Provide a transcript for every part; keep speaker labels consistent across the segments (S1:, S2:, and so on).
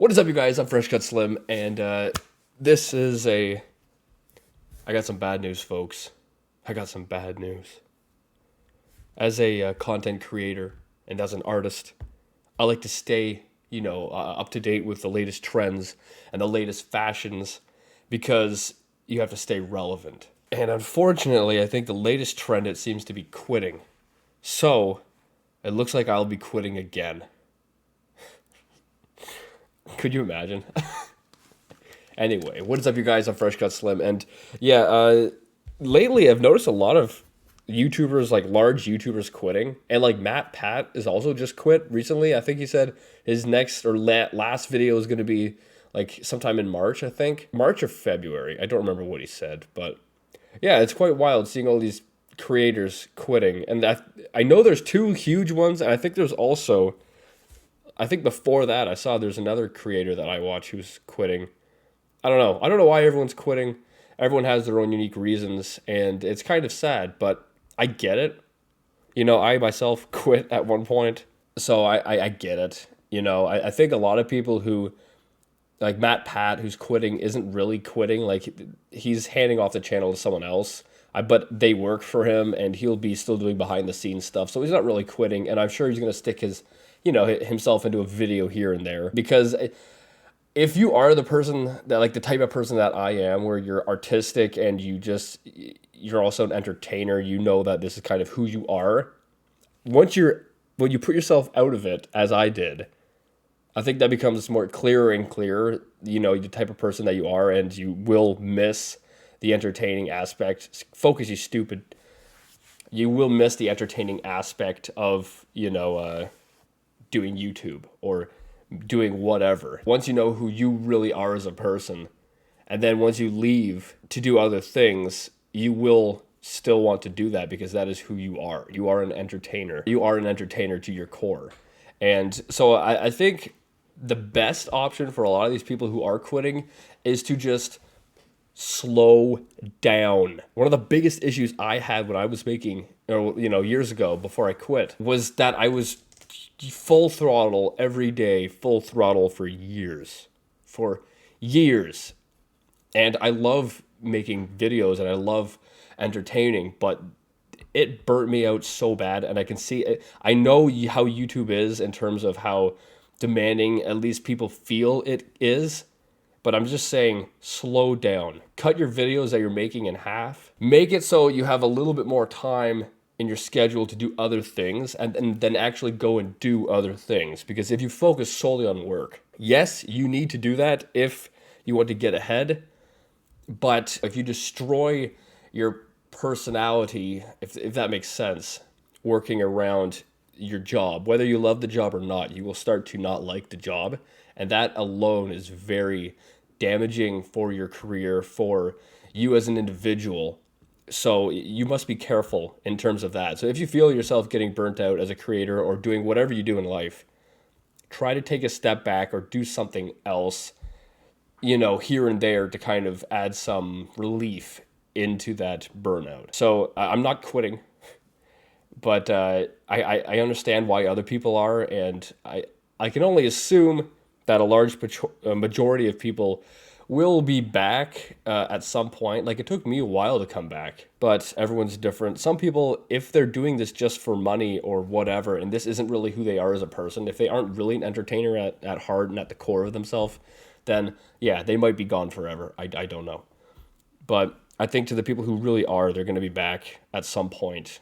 S1: What is up, you guys? I'm Fresh Cut Slim, and this is a. I got some bad news, folks. I got some bad news. As a content creator and as an artist, I like to stay, up to date with the latest trends and the latest fashions because you have to stay relevant. And unfortunately, I think the latest trend it seems to be quitting. So, it looks like I'll be quitting again. Could you imagine? Anyway, what is up, you guys? I'm Fresh Cut Slim, and yeah, lately I've noticed a lot of YouTubers, like large YouTubers, quitting, and like MatPat is also just quit recently. I think he said his next or last video is going to be like sometime in March. I think March or February. I don't remember what he said, but yeah, it's quite wild seeing all these creators quitting, and I know there's two huge ones, and I think there's also. I think before that, I saw there's another creator that I watch who's quitting. I don't know. I don't know why everyone's quitting. Everyone has their own unique reasons, and it's kind of sad, but I get it. I myself quit at one point, so I get it. I think a lot of people who, like Matt Pat, who's quitting, isn't really quitting. Like, he's handing off the channel to someone else. But they work for him, and he'll be still doing behind the scenes stuff. So he's not really quitting, and I'm sure he's going to stick himself into a video here and there because if you are the person that, like, the type of person that I am, where you're artistic and you're also an entertainer, that this is kind of who you are. When you put yourself out of it, as I did, I think that becomes more clearer and clearer, the type of person that you are, and you will miss the entertaining aspect. Focus, you stupid. You will miss the entertaining aspect of, doing YouTube or doing whatever. Once you know who you really are as a person, and then once you leave to do other things, you will still want to do that because that is who you are. You are an entertainer. You are an entertainer to your core. And so I think the best option for a lot of these people who are quitting is to just slow down. One of the biggest issues I had when I was making, years ago before I quit, was that I was full throttle every day, full throttle for years. For years. And I love making videos and I love entertaining, but it burnt me out so bad. And I can see it. I know how YouTube is in terms of how demanding at least people feel it is. But I'm just saying, slow down. Cut your videos that you're making in half. Make it so you have a little bit more time in your schedule to do other things, and then actually go and do other things. Because if you focus solely on work, yes, you need to do that if you want to get ahead. But if you destroy your personality, if that makes sense, working around your job, whether you love the job or not, you will start to not like the job. And that alone is very damaging for your career, for you as an individual. So you must be careful in terms of that. So if you feel yourself getting burnt out as a creator or doing whatever you do in life, try to take a step back or do something else, here and there to kind of add some relief into that burnout. So I'm not quitting, but I understand why other people are, and I can only assume that a large majority of people will be back at some point. Like, it took me a while to come back, but everyone's different. Some people, if they're doing this just for money or whatever, and this isn't really who they are as a person, if they aren't really an entertainer at heart and at the core of themselves, then yeah, they might be gone forever. I don't know. But I think to the people who really are, they're going to be back at some point.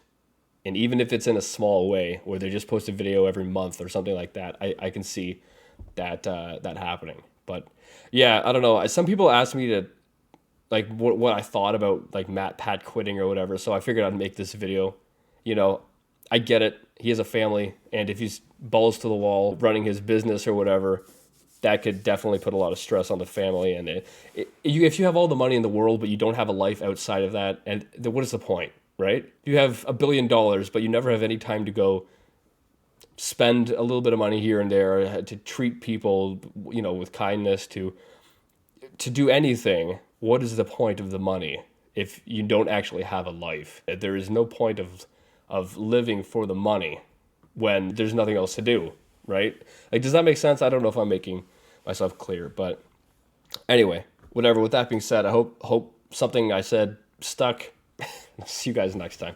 S1: And even if it's in a small way, where they just post a video every month or something like that, I can see that happening. But yeah, I don't know. Some people asked me to, like, what I thought about, like, Matt Pat quitting or whatever. So I figured I'd make this video. I get it. He has a family, and if he's balls to the wall running his business or whatever, that could definitely put a lot of stress on the family. And if you have all the money in the world, but you don't have a life outside of that, and what is the point, right? You have $1 billion, but you never have any time to go spend a little bit of money here and there, to treat people, with kindness, to do anything. What is the point of the money if you don't actually have a life? There is no point of living for the money when there's nothing else to do, right? Like, does that make sense? I don't know if I'm making myself clear. But anyway, whatever. With that being said, I hope something I said stuck. See you guys next time.